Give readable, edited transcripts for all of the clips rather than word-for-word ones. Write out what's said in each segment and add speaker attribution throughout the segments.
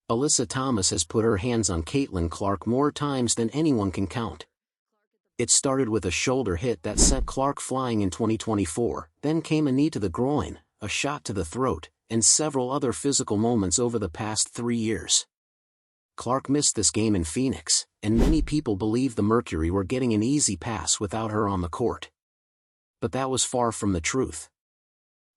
Speaker 1: Alyssa Thomas has put her hands on Caitlin Clark more times than anyone can count. It started with a shoulder hit that sent Clark flying in 2024, then came a knee to the groin, a shot to the throat, and several other physical moments over the past 3 years. Clark missed this game in Phoenix, and many people believe the Mercury were getting an easy pass without her on the court. But that was far from the truth.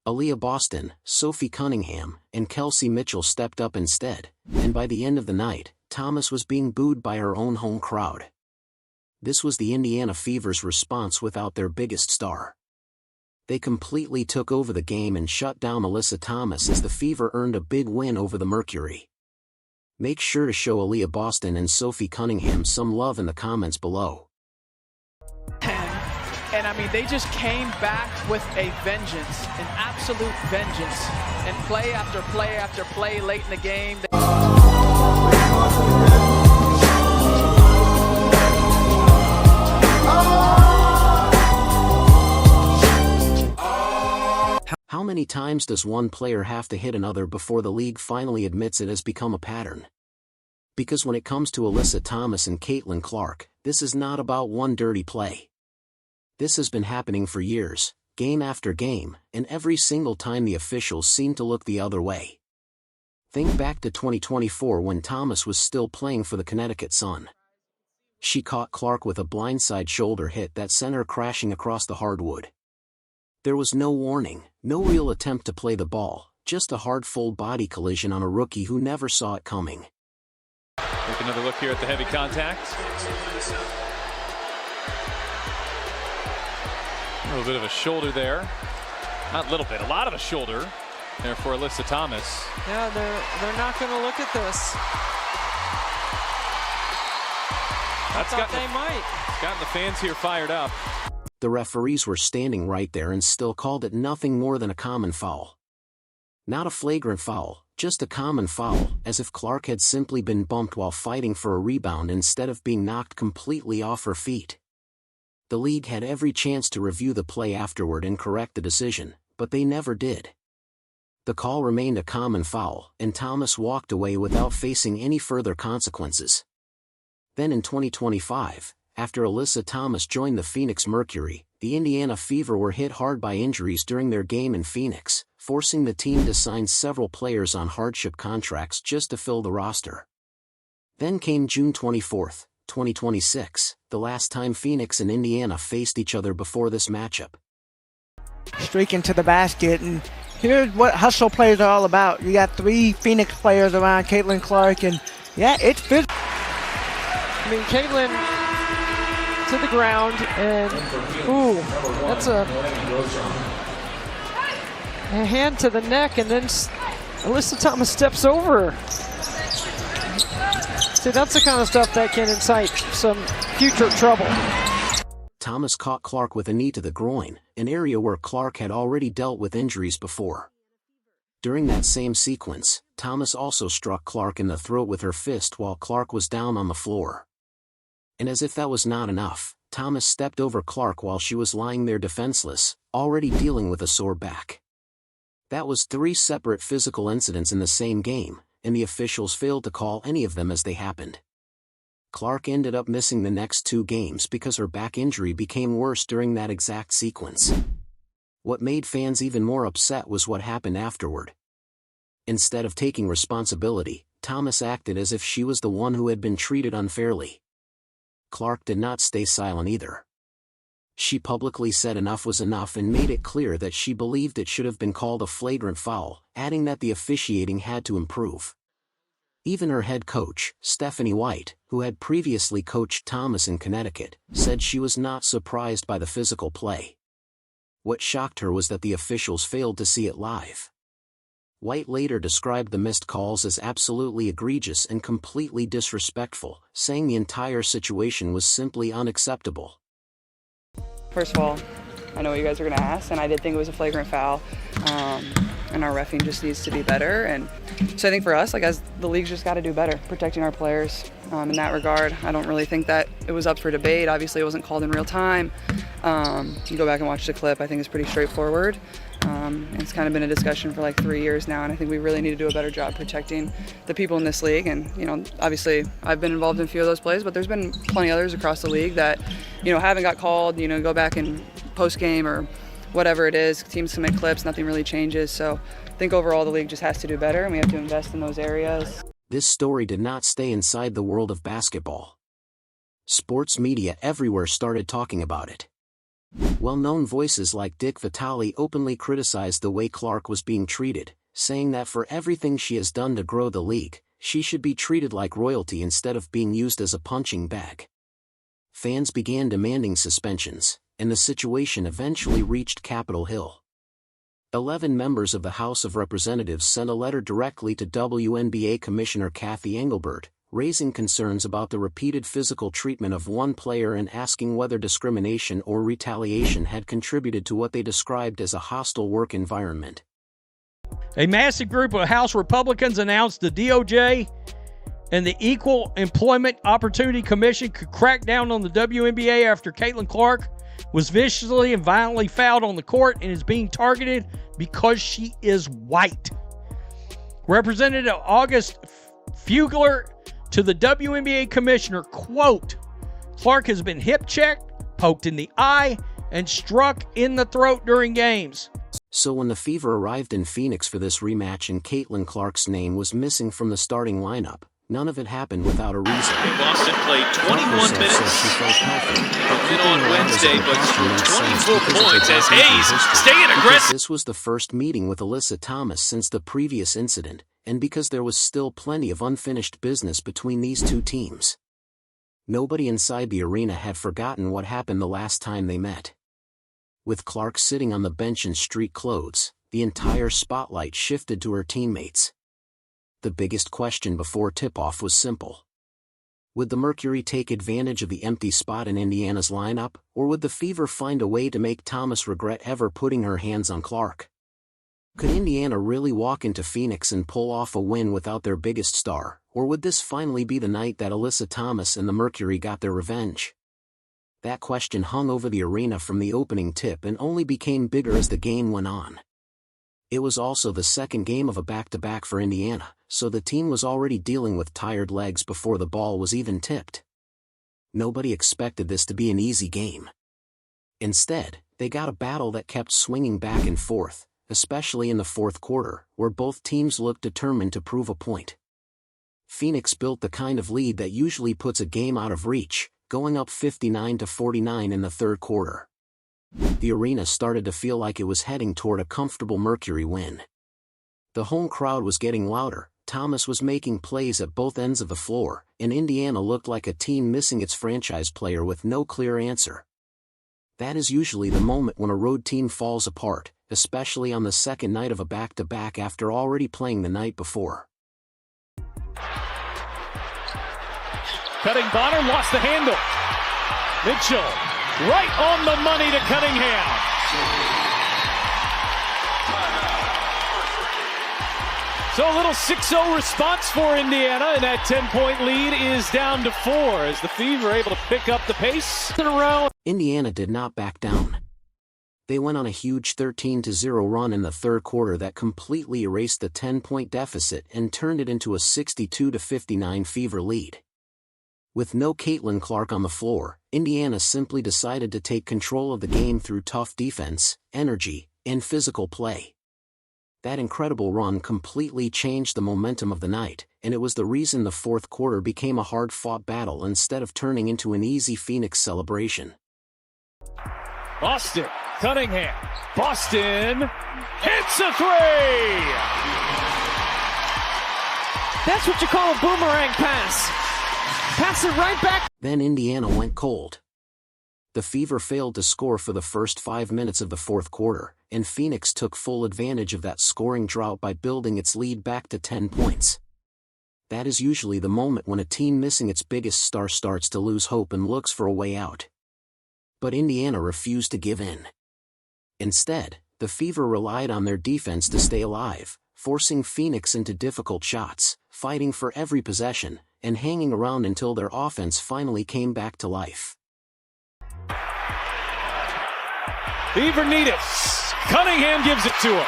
Speaker 1: Aaliyah Boston, Sophie Cunningham, and Kelsey Mitchell stepped up instead, and by the end of the night, Thomas was being booed by her own home crowd. This was the Indiana Fever's response without their biggest star. They completely took over the game and shut down Alyssa Thomas as the Fever earned a big win over the Mercury. Make sure to show Aaliyah Boston and Sophie Cunningham some love in the comments below.
Speaker 2: And I mean, they just came back with a vengeance, an absolute vengeance, and play after play after play late in the game.
Speaker 1: How many times does one player have to hit another before the league finally admits it has become a pattern? Because when it comes to Alyssa Thomas and Caitlin Clark, this is not about one dirty play. This has been happening for years, game after game, and every single time the officials seem to look the other way. Think back to 2024 when Thomas was still playing for the Connecticut Sun. She caught Clark with a blindside shoulder hit that sent her crashing across the hardwood. There was no warning, no real attempt to play the ball, just a hard full body collision on a rookie who never saw it coming.
Speaker 3: Take another look here at the heavy contact. A little bit of a shoulder there. Not a little bit, a lot of a shoulder there for Alyssa Thomas.
Speaker 4: Yeah, they're not going to look at this.
Speaker 3: That's gotten the fans here fired up.
Speaker 1: The referees were standing right there and still called it nothing more than a common foul. Not a flagrant foul, just a common foul, as if Clark had simply been bumped while fighting for a rebound instead of being knocked completely off her feet. The league had every chance to review the play afterward and correct the decision, but they never did. The call remained a common foul, and Thomas walked away without facing any further consequences. Then in 2025, after Alyssa Thomas joined the Phoenix Mercury, the Indiana Fever were hit hard by injuries during their game in Phoenix, forcing the team to sign several players on hardship contracts just to fill the roster. Then came June 24, 2026, the last time Phoenix and Indiana faced each other before this matchup.
Speaker 5: Streaking to the basket, and here's what hustle plays are all about. You got 3 Phoenix players around Caitlin Clark, and yeah, it's physical.
Speaker 4: I mean, Caitlin to the ground, and ooh, that's a hand to the neck, and then Alyssa Thomas steps over her. See, that's the kind of stuff that can incite some future trouble.
Speaker 1: Thomas caught Clark with a knee to the groin, an area where Clark had already dealt with injuries before. During that same sequence, Thomas also struck Clark in the throat with her fist while Clark was down on the floor. And as if that was not enough, Thomas stepped over Clark while she was lying there defenseless, already dealing with a sore back. That was 3 separate physical incidents in the same game, and the officials failed to call any of them as they happened. Clark ended up missing the next 2 games because her back injury became worse during that exact sequence. What made fans even more upset was what happened afterward. Instead of taking responsibility, Thomas acted as if she was the one who had been treated unfairly. Clark did not stay silent either. She publicly said enough was enough and made it clear that she believed it should have been called a flagrant foul, adding that the officiating had to improve. Even her head coach, Stephanie White, who had previously coached Thomas in Connecticut, said she was not surprised by the physical play. What shocked her was that the officials failed to see it live. White later described the missed calls as absolutely egregious and completely disrespectful, saying the entire situation was simply unacceptable.
Speaker 6: First of all, I know what you guys are going to ask, and I did think it was a flagrant foul, and our reffing just needs to be better. And so I think for us, as the league's just got to do better, protecting our players in that regard. I don't really think that it was up for debate. Obviously, it wasn't called in real time. You go back and watch the clip, I think it's pretty straightforward. It's kind of been a discussion for like 3 years now, and I think we really need to do a better job protecting the people in this league. And, you know, obviously I've been involved in a few of those plays, but there's been plenty others across the league that, you know, haven't got called, you know, go back and post-game or whatever it is. Teams submit clips, nothing really changes. So I think overall the league just has to do better, and we have to invest in those areas.
Speaker 1: This story did not stay inside the world of basketball. Sports media everywhere started talking about it. Well-known voices like Dick Vitale openly criticized the way Clark was being treated, saying that for everything she has done to grow the league, she should be treated like royalty instead of being used as a punching bag. Fans began demanding suspensions, and the situation eventually reached Capitol Hill. 11 members of the House of Representatives sent a letter directly to WNBA Commissioner Kathy Engelbert, raising concerns about the repeated physical treatment of one player and asking whether discrimination or retaliation had contributed to what they described as a hostile work environment.
Speaker 7: A massive group of House Republicans announced the DOJ and the Equal Employment Opportunity Commission could crack down on the WNBA after Caitlin Clark was viciously and violently fouled on the court and is being targeted because she is white. Representative August Fugler to the WNBA commissioner, quote, Clark has been hip-checked, poked in the eye, and struck in the throat during games.
Speaker 1: So when the Fever arrived in Phoenix for this rematch and Caitlin Clark's name was missing from the starting lineup, none of it happened without a reason.
Speaker 8: Boston played 21 minutes on Wednesday, but 24 points as Hayes staying aggressive.
Speaker 1: This was the first meeting with Alyssa Thomas since the previous incident, and because there was still plenty of unfinished business between these two teams. Nobody inside the arena had forgotten what happened the last time they met. With Clark sitting on the bench in street clothes, the entire spotlight shifted to her teammates. The biggest question before tip-off was simple. Would the Mercury take advantage of the empty spot in Indiana's lineup, or would the Fever find a way to make Thomas regret ever putting her hands on Clark? Could Indiana really walk into Phoenix and pull off a win without their biggest star, or would this finally be the night that Alyssa Thomas and the Mercury got their revenge? That question hung over the arena from the opening tip and only became bigger as the game went on. It was also the second game of a back-to-back for Indiana, so the team was already dealing with tired legs before the ball was even tipped. Nobody expected this to be an easy game. Instead, they got a battle that kept swinging back and forth, especially in the fourth quarter, where both teams looked determined to prove a point. Phoenix built the kind of lead that usually puts a game out of reach, going up 59-49 in the third quarter. The arena started to feel like it was heading toward a comfortable Mercury win. The home crowd was getting louder, Thomas was making plays at both ends of the floor, and Indiana looked like a team missing its franchise player with no clear answer. That is usually the moment when a road team falls apart, especially on the second night of a back-to-back after already playing the night before.
Speaker 3: Cutting Bonner lost the handle. Mitchell right on the money to Cunningham. So a little 6-0 response for Indiana, and that 10-point lead is down to 4 as the Fever able to pick up the pace in a row.
Speaker 1: Indiana did not back down. They went on a huge 13-0 run in the third quarter that completely erased the 10-point deficit and turned it into a 62-59 Fever lead. With no Caitlin Clark on the floor, Indiana simply decided to take control of the game through tough defense, energy, and physical play. That incredible run completely changed the momentum of the night, and it was the reason the fourth quarter became a hard-fought battle instead of turning into an easy Phoenix celebration.
Speaker 3: Boston, Cunningham, Boston hits a three!
Speaker 4: That's what you call a boomerang pass. Pass it right back.
Speaker 1: Then Indiana went cold. The Fever failed to score for the first 5 minutes of the fourth quarter, and Phoenix took full advantage of that scoring drought by building its lead back to 10 points. That is usually the moment when a team missing its biggest star starts to lose hope and looks for a way out. But Indiana refused to give in. Instead, the Fever relied on their defense to stay alive, forcing Phoenix into difficult shots, fighting for every possession, and hanging around until their offense finally came back to life.
Speaker 3: Fever need it. Cunningham gives it to her.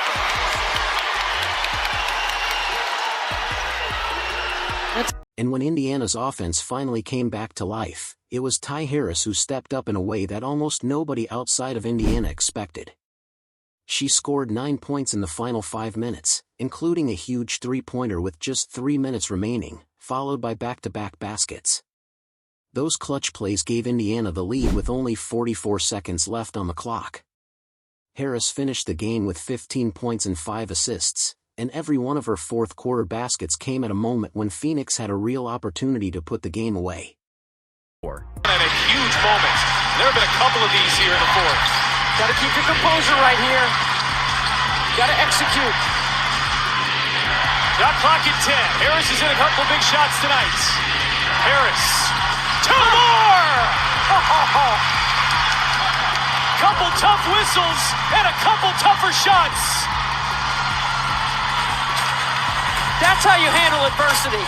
Speaker 1: And when Indiana's offense finally came back to life, it was Ty Harris who stepped up in a way that almost nobody outside of Indiana expected. She scored 9 points in the final 5 minutes, including a huge three-pointer with just 3 minutes remaining, followed by back-to-back baskets. Those clutch plays gave Indiana the lead with only 44 seconds left on the clock. Harris finished the game with 15 points and 5 assists, and every one of her fourth-quarter baskets came at a moment when Phoenix had a real opportunity to put the game away.
Speaker 8: At a huge moment. There have been a couple of these here in the fourth.
Speaker 4: Got to keep your composure right here. Got to execute.
Speaker 8: Shot clock at 10. Harris is in a couple big shots tonight. Harris. 2 more! Couple tough whistles and a couple tougher shots.
Speaker 4: That's how you handle adversity.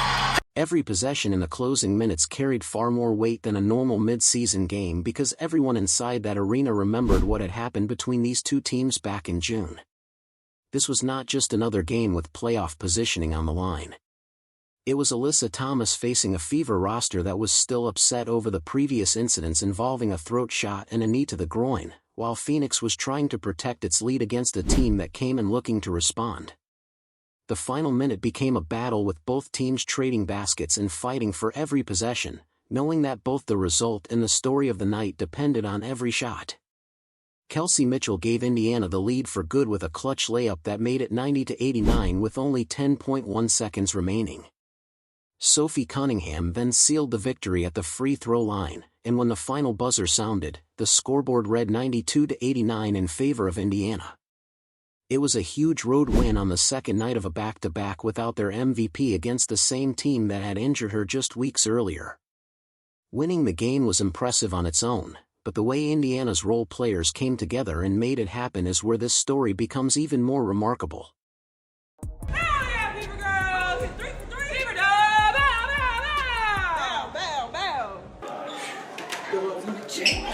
Speaker 1: Every possession in the closing minutes carried far more weight than a normal mid-season game because everyone inside that arena remembered what had happened between these two teams back in June. This was not just another game with playoff positioning on the line. It was Alyssa Thomas facing a Fever roster that was still upset over the previous incidents involving a throat shot and a knee to the groin, while Phoenix was trying to protect its lead against a team that came in looking to respond. The final minute became a battle with both teams trading baskets and fighting for every possession, knowing that both the result and the story of the night depended on every shot. Kelsey Mitchell gave Indiana the lead for good with a clutch layup that made it 90-89 with only 10.1 seconds remaining. Sophie Cunningham then sealed the victory at the free throw line, and when the final buzzer sounded, the scoreboard read 92-89 in favor of Indiana. It was a huge road win on the second night of a back-to-back without their MVP against the same team that had injured her just weeks earlier. Winning the game was impressive on its own, but the way Indiana's role players came together and made it happen is where this story becomes even more remarkable.
Speaker 9: Hell yeah, Fever girls! 3 for 3! Fever dog! Bow, bow! Bow, bow! Let's go!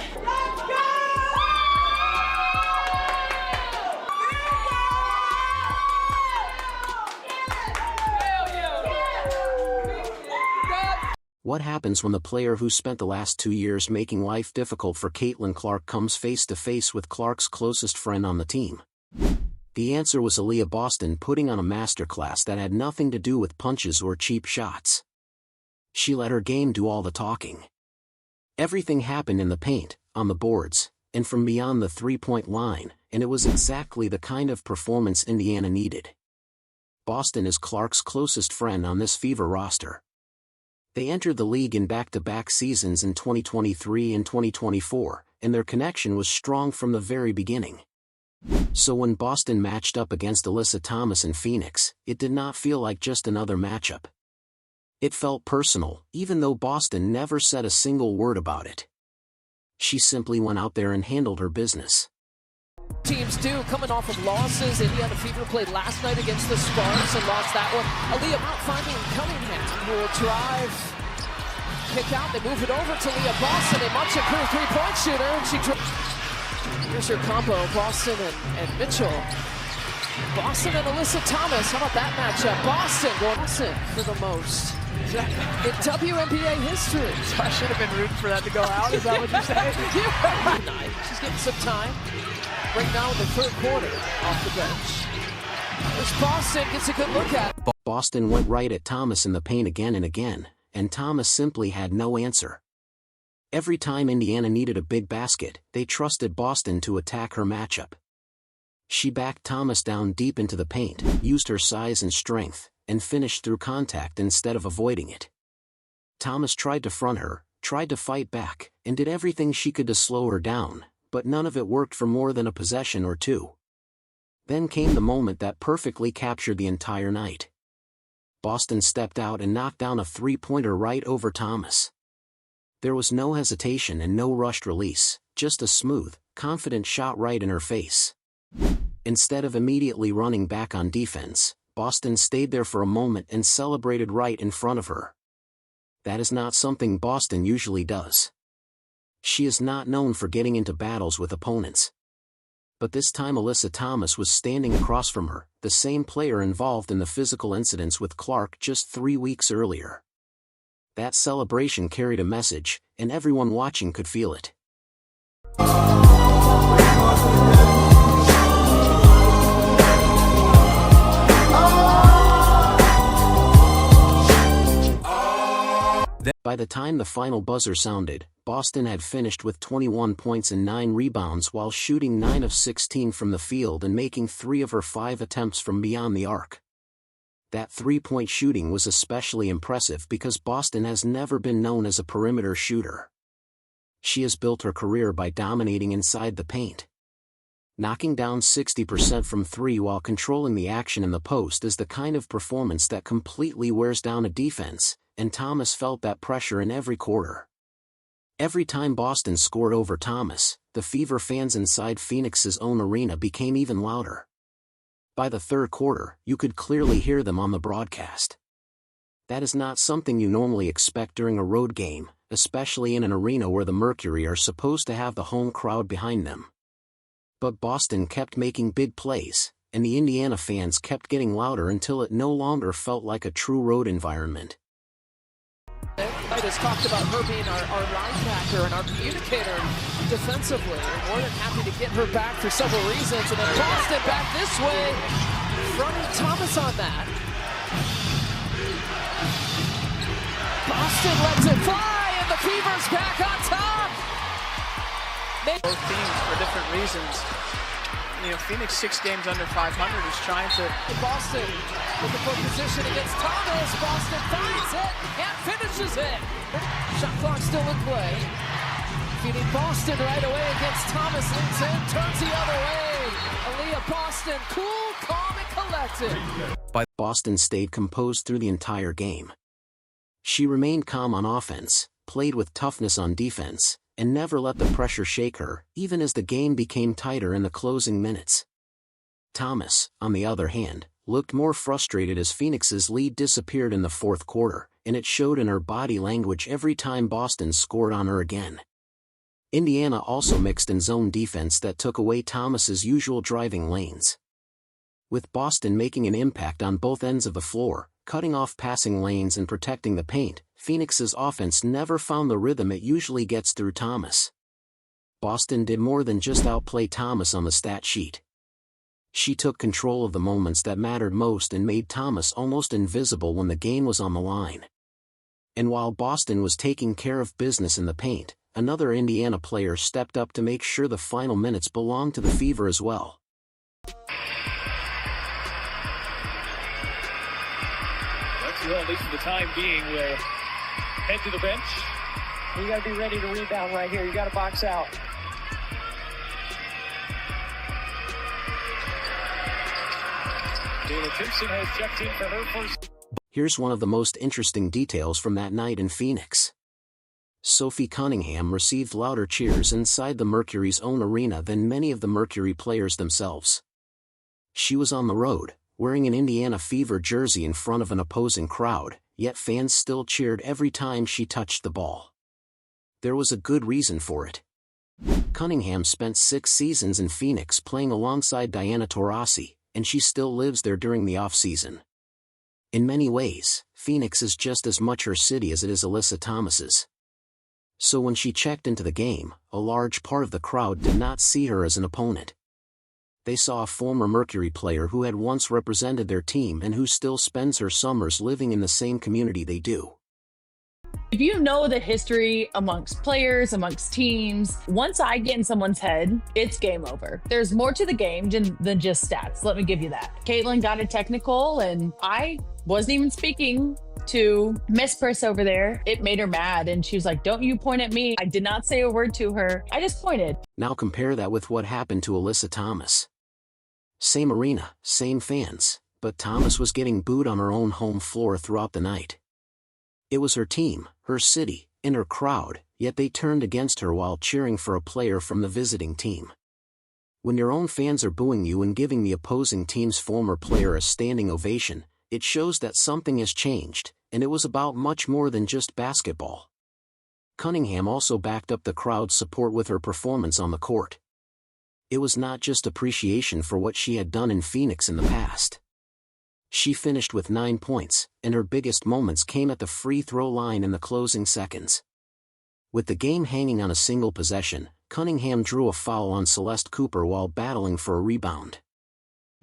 Speaker 1: What happens when the player who spent the last 2 years making life difficult for Caitlin Clark comes face-to-face with Clark's closest friend on the team? The answer was Aaliyah Boston putting on a masterclass that had nothing to do with punches or cheap shots. She let her game do all the talking. Everything happened in the paint, on the boards, and from beyond the three-point line, and it was exactly the kind of performance Indiana needed. Boston is Clark's closest friend on this Fever roster. They entered the league in back-to-back seasons in 2023 and 2024, and their connection was strong from the very beginning. So when Boston matched up against Alyssa Thomas in Phoenix, it did not feel like just another matchup. It felt personal, even though Boston never said a single word about it. She simply went out there and handled her business.
Speaker 4: Teams do, coming off of losses. Indiana Fever played last night against the Sparks and lost that one. Aaliyah out finding Cunningham, who will drive, kick out, they move it over to Aaliyah Boston, a much improved three-point shooter, and here's her combo, Boston and Mitchell. Boston and Alyssa Thomas, how about that matchup? Boston going for the most in WNBA history.
Speaker 2: So I should have been rooting for that to go out, is that what you're saying?
Speaker 4: Tonight, she's getting some time. Right now in the third quarter, off the bench. There's Boston, gets a good look at.
Speaker 1: Boston went right at Thomas in the paint again and again, and Thomas simply had no answer. Every time Indiana needed a big basket, they trusted Boston to attack her matchup. She backed Thomas down deep into the paint, used her size and strength, and finished through contact instead of avoiding it. Thomas tried to front her, tried to fight back, and did everything she could to slow her down, but none of it worked for more than a possession or two. Then came the moment that perfectly captured the entire night. Boston stepped out and knocked down a three-pointer right over Thomas. There was no hesitation and no rushed release, just a smooth, confident shot right in her face. Instead of immediately running back on defense, Boston stayed there for a moment and celebrated right in front of her. That is not something Boston usually does. She is not known for getting into battles with opponents. But this time Alyssa Thomas was standing across from her, the same player involved in the physical incidents with Clark just 3 weeks earlier. That celebration carried a message, and everyone watching could feel it. By the time the final buzzer sounded, Boston had finished with 21 points and 9 rebounds while shooting 9 of 16 from the field and making 3 of her 5 attempts from beyond the arc. That three-point shooting was especially impressive because Boston has never been known as a perimeter shooter. She has built her career by dominating inside the paint. Knocking down 60% from 3 while controlling the action in the post is the kind of performance that completely wears down a defense, and Thomas felt that pressure in every quarter. Every time Boston scored over Thomas, the Fever fans inside Phoenix's own arena became even louder. By the third quarter, you could clearly hear them on the broadcast. That is not something you normally expect during a road game, especially in an arena where the Mercury are supposed to have the home crowd behind them. But Boston kept making big plays, and the Indiana fans kept getting louder until it no longer felt like a true road environment.
Speaker 4: I just talked about her being our linebacker and our communicator defensively. We're more than happy to get her back for several reasons. And then Boston back this way, fronting Thomas on that. Boston lets it fly, and the Fever's back on top.
Speaker 2: Both teams for different reasons. You know, Phoenix 6 games under 500 is trying to...
Speaker 4: Boston looking for position against Thomas. Boston finds it and finishes it. Shot clock still in play. Feeding Boston right away against Thomas. Leans in, turns the other way. Aaliyah Boston, cool, calm, and collected.
Speaker 1: Boston stayed composed through the entire game. She remained calm on offense, played with toughness on defense, and never let the pressure shake her, even as the game became tighter in the closing minutes. Thomas, on the other hand, looked more frustrated as Phoenix's lead disappeared in the fourth quarter, and it showed in her body language every time Boston scored on her again. Indiana also mixed in zone defense that took away Thomas's usual driving lanes. With Boston making an impact on both ends of the floor, cutting off passing lanes and protecting the paint, Phoenix's offense never found the rhythm it usually gets through Thomas. Boston did more than just outplay Thomas on the stat sheet. She took control of the moments that mattered most and made Thomas almost invisible when the game was on the line. And while Boston was taking care of business in the paint, another Indiana player stepped up to make sure the final minutes belonged to the Fever as well.
Speaker 3: Well, at least for the time being, we'll head to the bench.
Speaker 10: You got to be ready to rebound right here. You got to box out.
Speaker 3: Taylor Timpson has checked in for her first.
Speaker 1: Here's one of the most interesting details from that night in Phoenix. Sophie Cunningham received louder cheers inside the Mercury's own arena than many of the Mercury players themselves. She was on the road, wearing an Indiana Fever jersey in front of an opposing crowd, yet fans still cheered every time she touched the ball. There was a good reason for it. Cunningham spent 6 seasons in Phoenix playing alongside Diana Taurasi, and she still lives there during the off-season. In many ways, Phoenix is just as much her city as it is Alyssa Thomas's. So when she checked into the game, a large part of the crowd did not see her as an opponent. They saw a former Mercury player who had once represented their team and who still spends her summers living in the same community they do.
Speaker 11: If you know the history amongst players, amongst teams, once I get in someone's head, it's game over. There's more to the game than just stats. Let me give you that. Caitlin got a technical and I wasn't even speaking to Miss Purse over there. It made her mad and she was like, "Don't you point at me." I did not say a word to her. I just pointed.
Speaker 1: Now compare that with what happened to Alyssa Thomas. Same arena, same fans, but Thomas was getting booed on her own home floor throughout the night. It was her team, her city, and her crowd, yet they turned against her while cheering for a player from the visiting team. When your own fans are booing you and giving the opposing team's former player a standing ovation, it shows that something has changed, and it was about much more than just basketball. Cunningham also backed up the crowd's support with her performance on the court. It was not just appreciation for what she had done in Phoenix in the past. She finished with 9 points, and her biggest moments came at the free throw line in the closing seconds. With the game hanging on a single possession, Cunningham drew a foul on Celeste Cooper while battling for a rebound.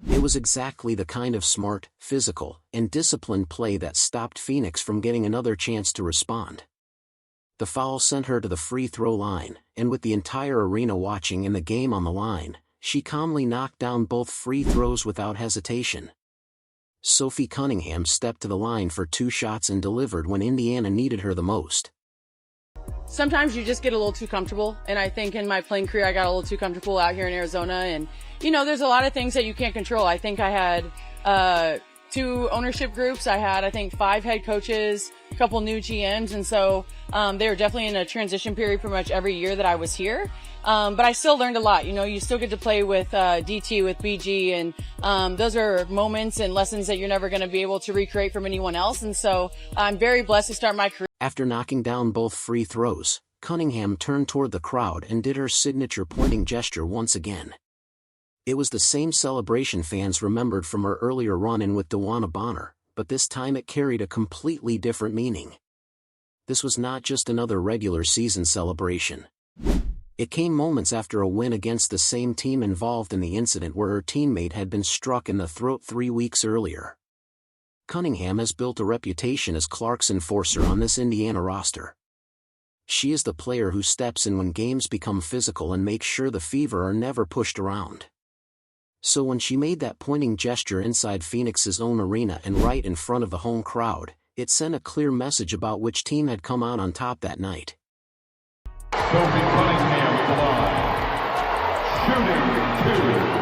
Speaker 1: It was exactly the kind of smart, physical, and disciplined play that stopped Phoenix from getting another chance to respond. The foul sent her to the free throw line, and with the entire arena watching and the game on the line, she calmly knocked down both free throws without hesitation. Sophie Cunningham stepped to the line for 2 shots and delivered when Indiana needed her the most.
Speaker 12: Sometimes you just get a little too comfortable, and I think in my playing career I got a little too comfortable out here in Arizona, and there's a lot of things that you can't control. I think I had 2 ownership groups. I think 5 head coaches, a couple new GMs, and so they were definitely in a transition period pretty much every year that I was here. But I still learned a lot. You still get to play with DT, with BG, and those are moments and lessons that you're never going to be able to recreate from anyone else. And so I'm very blessed to start my career.
Speaker 1: After knocking down both free throws, Cunningham turned toward the crowd and did her signature pointing gesture once again. It was the same celebration fans remembered from her earlier run-in with DeWanna Bonner, but this time it carried a completely different meaning. This was not just another regular season celebration. It came moments after a win against the same team involved in the incident where her teammate had been struck in the throat 3 weeks earlier. Cunningham has built a reputation as Clark's enforcer on this Indiana roster. She is the player who steps in when games become physical and makes sure the Fever are never pushed around. So when she made that pointing gesture inside Phoenix's own arena and right in front of the home crowd, it sent a clear message about which team had come out on top that night.
Speaker 13: Sophie Cunningham Aliyah, shooting 2.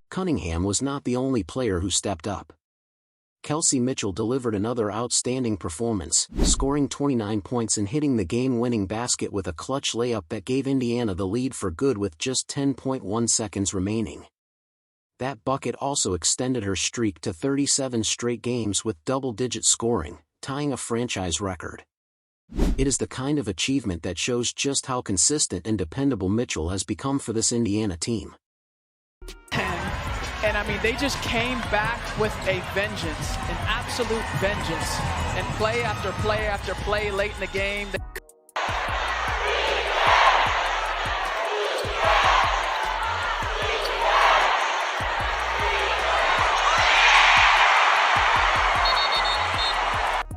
Speaker 1: Cunningham was not the only player who stepped up. Kelsey Mitchell delivered another outstanding performance, scoring 29 points and hitting the game-winning basket with a clutch layup that gave Indiana the lead for good with just 10.1 seconds remaining. That bucket also extended her streak to 37 straight games with double-digit scoring, tying a franchise record. It is the kind of achievement that shows just how consistent and dependable Mitchell has become for this Indiana team.
Speaker 2: And they just came back with a vengeance, an absolute vengeance. And play after play after play late in the game.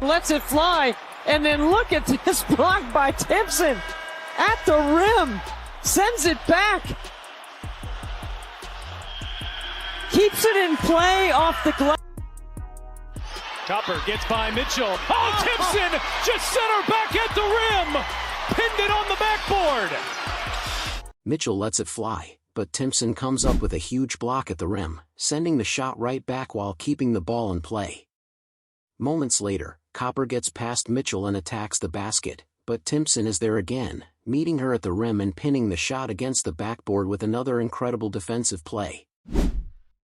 Speaker 14: Lets it fly, and then look at this block by Timpson at the rim, sends it back. Keeps it in play off the glass.
Speaker 3: Copper gets by Mitchell. Oh, Timpson just sent her back at the rim. Pinned it on the backboard.
Speaker 1: Mitchell lets it fly, but Timpson comes up with a huge block at the rim, sending the shot right back while keeping the ball in play. Moments later, Copper gets past Mitchell and attacks the basket, but Timpson is there again, meeting her at the rim and pinning the shot against the backboard with another incredible defensive play.